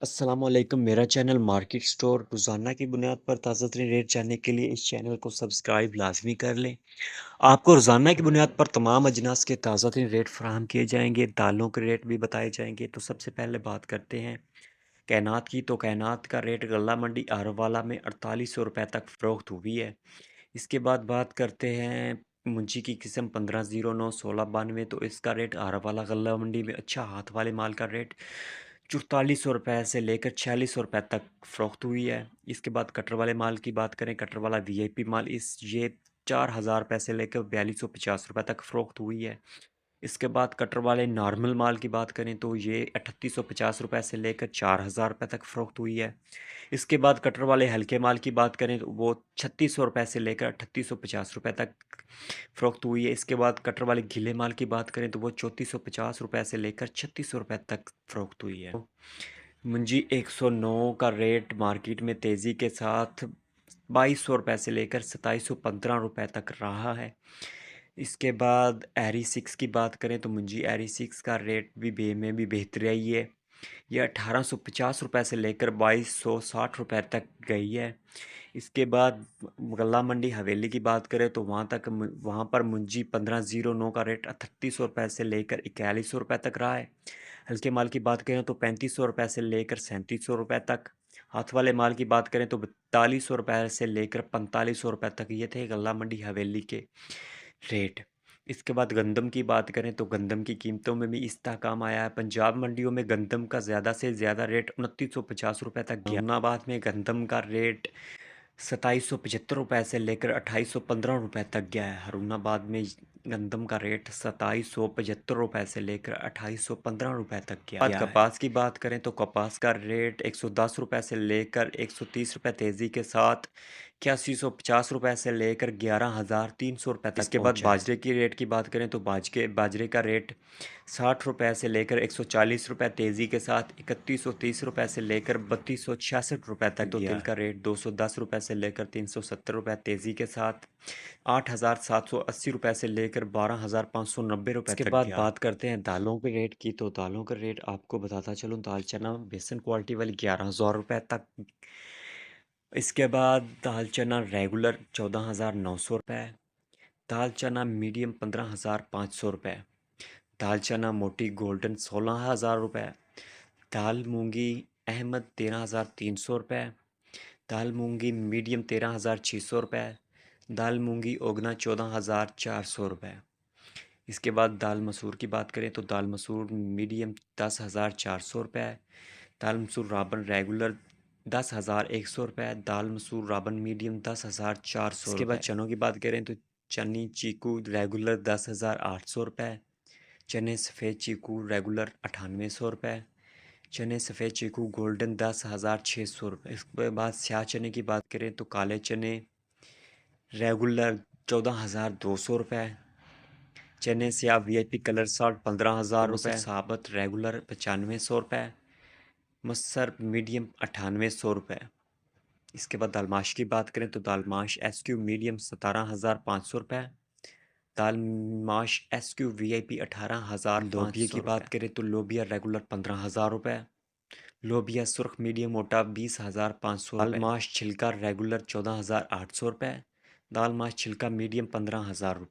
अस्सलामुअलैकुम। मेरा channel market store रोज़ाना की बुनियाद पर ताज़ा तरीन रेट जानने के लिए इस चैनल को सब्सक्राइब लाजमी कर लें। आपको रोज़ाना की बुनियाद पर तमाम अजनास के ताज़ा तरीन रेट फराहम किए जाएंगे, दालों के रेट भी बताए जाएंगे। तो सबसे पहले बात करते हैं कैनात की। तो कैनात का रेट गल्ला मंडी आरवाला में 4800 रुपये तक फ़रोख्त हुई है। इसके बाद बात करते हैं मुंशी की किस्म 1509 1692। तो इसका रेट आरवाला गल्ला मंडी में अच्छा हाथ वाले माल का रेट 4400 रुपये से लेकर 4600 रुपये तक फ़रोख्त हुई है। इसके बाद कटर वाले माल की बात करें, कटर वाला वीआईपी माल ये 4000 रुपये से लेकर 4250 रुपये तक फ़रोख्त हुई है। इसके बाद कटर वाले नॉर्मल माल की बात करें तो ये 3850 रुपये से लेकर 4000 रुपये तक फ़रोख्त हुई है। इसके बाद कटर वाले हल्के माल की बात करें तो वो 3600 रुपये से लेकर 3850 रुपये तक फ़रोख्त हुई है। इसके बाद कटर वाले गीले माल की बात करें तो वो 3450 रुपये से लेकर 3600 रुपये तक फ़रोख्त हुई है। मुंजी 109 का रेट मार्केट में तेज़ी के साथ 2200 रुपये से लेकर 2715 रुपये तक रहा है। इसके बाद एरी सिक्स की बात करें तो मुंजी एरी सिक्स का रेट भी बेहतरी आई है। यह 1850 रुपये से लेकर 2260 रुपये तक गई है। इसके बाद गल्ला मंडी हवेली की बात करें तो वहाँ पर मुंजी 1509 का रेट 3800 रुपये से लेकर 4100 रुपये तक रहा है। हल्के माल की बात करें तो 3500 रुपये से लेकर 3700 रुपये तक। हाथ वाले माल की बात करें तो 4200 रुपये से लेकर 4500 रुपये तक। ये थे गल्ला मंडी हवेली के रेट। इसके बाद गंदम की बात करें तो गंदम की कीमतों में भी इस्तेहकाम आया है। पंजाब मंडियों में गंदम का ज़्यादा से ज़्यादा रेट 2950 रुपये तक गया। जमुनाबाद में गंदम का रेट 2775 रुपये से लेकर 2815 रुपये तक गया है। हरुणाबाद में गंदम का रेट 2775 रुपये से लेकर 2815 रुपये तक गया है। कपास की बात करें तो कपास का रेट 110 रुपये से लेकर 130 रुपये तेज़ी के साथ 8150 रुपये से लेकर 11300 रुपये तक। इसके बाद बाजरे की रेट की बात करें तो बाजरे का रेट 60 रुपये से लेकर 140 रुपये तेज़ी के साथ 3130 रुपये से लेकर 3266 रुपये तक। तो तिल का रेट 210 रुपये से लेकर 370 रुपये तेज़ी के साथ 8780 रुपये से लेकर 12590 रुपये तक। इसके बाद बात करते हैं दालों के रेट की। तो दालों का रेट आपको बताता चलूँ, दाल चना बेसन क्वालिटी वाली 11000 रुपये तक। इसके बाद दाल चना रेगुलर 14900 रुपये। दाल चना मीडियम 15500 रुपये। दाल चना मोटी गोल्डन 16000 रुपये। दाल मूंगी अहमद 13300 रुपये। दाल मूंगी मीडियम 13600 रुपये। दाल मूंगी ओगना 14400 रुपये। इसके बाद दाल मसूर की बात करें तो दाल मसूर मीडियम 10400 रुपये। दाल मसूर राबन रेगुलर 10100 रुपये। दाल मसूर राबन मीडियम 10400। इसके बाद चनों की बात करें तो चनी चीकू रेगुलर 10800 रुपये। चने सफ़ेद चीकू रेगुलर 9800 रुपये। चने सफ़ेद चीकू गोल्डन 10600 रुपये। इसके बाद स्याह चने की बात करें तो काले चने रेगुलर 14200 रुपये। चने स्याह वीआईपी कलर साल्ट 15000 रुपये। साबत रेगुलर 9500 रुपये। मसर मीडियम 9800 रुपये। इसके बाद दालमाश की बात करें तो दालमाश एसक्यू मीडियम 17500 रुपये। दालमाश एसक्यू वीआईपी 18500। लोबिया की बात करें तो लोबिया रेगुलर 15000 रुपये। लोबिया सुर्ख मीडियम मोटा 20500। दालमाश छिलका रेगुलर 14800 रुपये। दालमाश छिलका मीडियम 15000 रुपये।